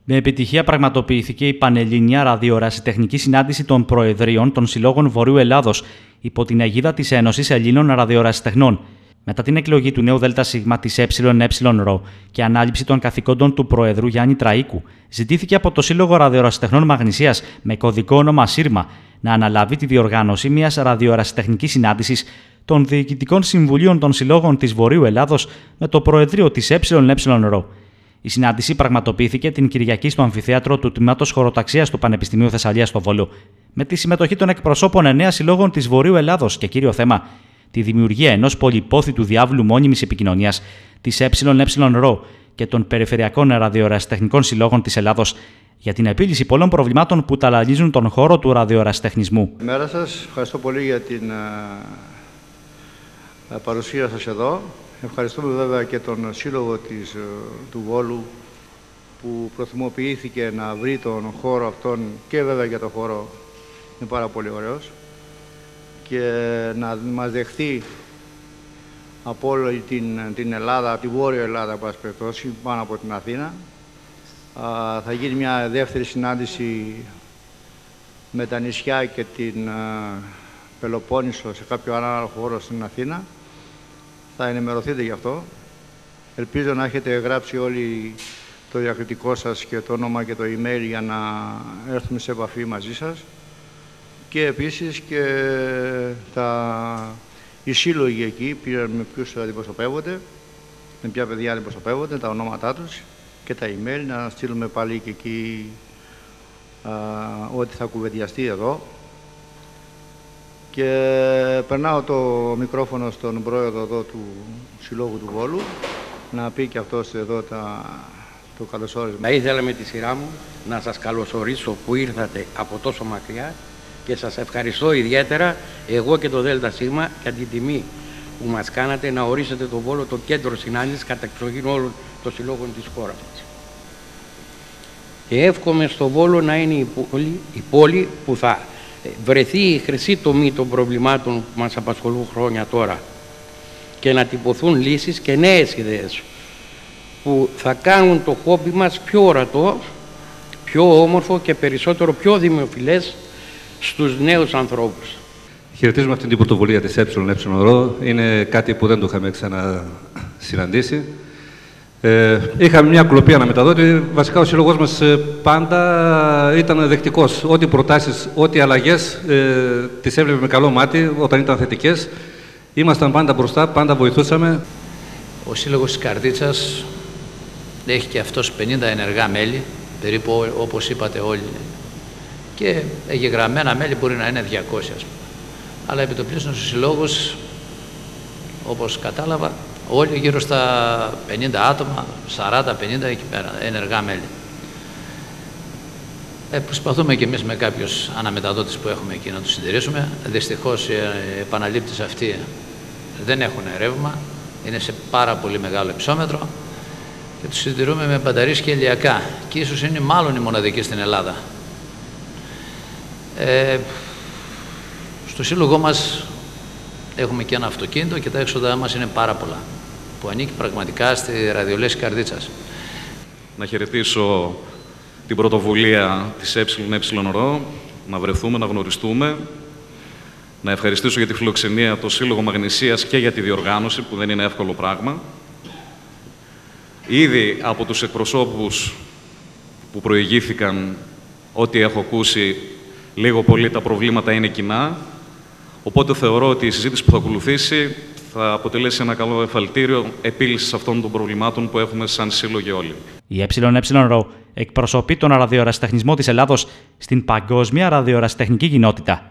Με επιτυχία πραγματοποιήθηκε η Πανελληνία Ραδιορασιτεχνική Συνάντηση των Προεδρίων των Συλλόγων Βορείου Ελλάδος υπό την αιγίδα της Ένωσης Ελλήνων Ραδιορασιτεχνών. Μετά την εκλογή του νέου ΔΣ της ΕΕ και ανάληψη των καθηκόντων του Προεδρού Γιάννη Τραΐκου, ζητήθηκε από το Σύλλογο Ραδιορασιτεχνών Μαγνησίας με κωδικό όνομα ΣΥΡΜΑ να αναλάβει τη διοργάνωση μιας ραδιορασιτεχνικής συνάντησης των Διοικητικών Συμβουλίων των Συλλόγων της Βορείου Ελλάδος με το Προεδρείο της ΕΕ. Η συνάντηση πραγματοποιήθηκε την Κυριακή στο Αμφιθέατρο του Τμήματος Χωροταξίας του Πανεπιστημίου Θεσσαλίας στο Βόλο, με τη συμμετοχή των εκπροσώπων 9 συλλόγων της Βορείου Ελλάδος και κύριο θέμα τη δημιουργία ενός πολυπόθητου διάβλου μόνιμης επικοινωνίας της ΕΕ και των Περιφερειακών Ραδιορασιτεχνικών Συλλόγων της Ελλάδος για την επίλυση πολλών προβλημάτων που ταλανίζουν τον χώρο του ραδιορασιτεχνισμού. Καλημέρα σας. Ευχαριστώ πολύ για την παρουσία σας εδώ. Ευχαριστούμε βέβαια και τον Σύλλογο του Βόλου που προθυμοποιήθηκε να βρει τον χώρο αυτόν και βέβαια για τον χώρο είναι πάρα πολύ ωραίος και να μας δεχτεί από όλη την Ελλάδα, τη Βόρεια Ελλάδα, πάση περιπτώσει, πάνω από την Αθήνα. Θα γίνει μια δεύτερη συνάντηση με τα νησιά και την Πελοπόννησο σε κάποιο άλλο χώρο στην Αθήνα. Θα ενημερωθείτε γι' αυτό. Ελπίζω να έχετε γράψει όλοι το διακριτικό σας και το όνομα και το email για να έρθουμε σε επαφή μαζί σας. Και επίσης και οι σύλλογοι εκεί, με ποιους αντιπροσωπεύονται, με ποια παιδιά αντιπροσωπεύονται, τα ονόματά τους και τα email, να στείλουμε πάλι και εκεί ό,τι θα κουβεντιαστεί εδώ. Και περνάω το μικρόφωνο στον πρόεδρο εδώ του Συλλόγου του Βόλου να πει και αυτός εδώ το καλωσόρισμα. Θα ήθελα με τη σειρά μου να σας καλωσορίσω που ήρθατε από τόσο μακριά και σας ευχαριστώ ιδιαίτερα εγώ και το ΔΣ για την τιμή που μας κάνατε να ορίσετε το Βόλο το κέντρο συνάντησης κατά εξοχήν όλων των συλλόγων της χώρας μας. Και εύχομαι στο Βόλο να είναι η πόλη που θα βρεθεί η χρυσή τομή των προβλημάτων που μας απασχολούν χρόνια τώρα και να τυπωθούν λύσεις και νέες ιδέες που θα κάνουν το χόμπι μας πιο ορατό, πιο όμορφο και περισσότερο πιο δημοφιλές στους νέους ανθρώπους. Χαιρετίζουμε αυτή την πρωτοβουλία της ΕΕ. Είναι κάτι που δεν το είχαμε ξανασυναντήσει. Είχαμε μια κλοπή αναμεταδότη. Βασικά ο σύλλογος μας πάντα ήταν δεκτικός. Ό,τι προτάσεις, ό,τι αλλαγές τις έβλεπε με καλό μάτι όταν ήταν θετικές. Ήμασταν πάντα μπροστά, πάντα βοηθούσαμε. Ο Σύλλογος της Καρδίτσας έχει και αυτός 50 ενεργά μέλη, περίπου όπως είπατε όλοι. Και εγγεγραμμένα μέλη μπορεί να είναι 200, ας πούμε. Αλλά επιτοπλίστων ο Σύλλογος, όπως κατάλαβα, όλοι γύρω στα 50 άτομα, 40-50 εκεί πέρα, ενεργά μέλη. Προσπαθούμε και εμείς με κάποιους αναμεταδότες που έχουμε εκεί να τους συντηρήσουμε. Δυστυχώς οι επαναλήπτες αυτοί δεν έχουν ρεύμα, είναι σε πάρα πολύ μεγάλο υψόμετρο και τους συντηρούμε με μπαταρίες και ηλιακά και ίσως είναι μάλλον οι μοναδικοί στην Ελλάδα. Στο σύλλογό μας έχουμε και ένα αυτοκίνητο και τα έξοδα μας είναι πάρα πολλά, που ανήκει πραγματικά στη ραδιολέση Καρδίτσας. Να χαιρετήσω την πρωτοβουλία της ΕΕ, να βρεθούμε, να γνωριστούμε. Να ευχαριστήσω για τη φιλοξενία το Σύλλογο Μαγνησίας και για τη διοργάνωση, που δεν είναι εύκολο πράγμα. Ήδη από τους εκπροσώπους που προηγήθηκαν, ό,τι έχω ακούσει, λίγο πολύ τα προβλήματα είναι κοινά. Οπότε θεωρώ ότι η συζήτηση που θα ακολουθήσει θα αποτελέσει ένα καλό εφαλτήριο επίλυσης αυτών των προβλημάτων που έχουμε σαν σύλλογοι όλοι. Η ΕΕ εκπροσωπεί τον ραδιορασιτεχνισμό της Ελλάδος στην παγκόσμια ραδιορασιτεχνική κοινότητα.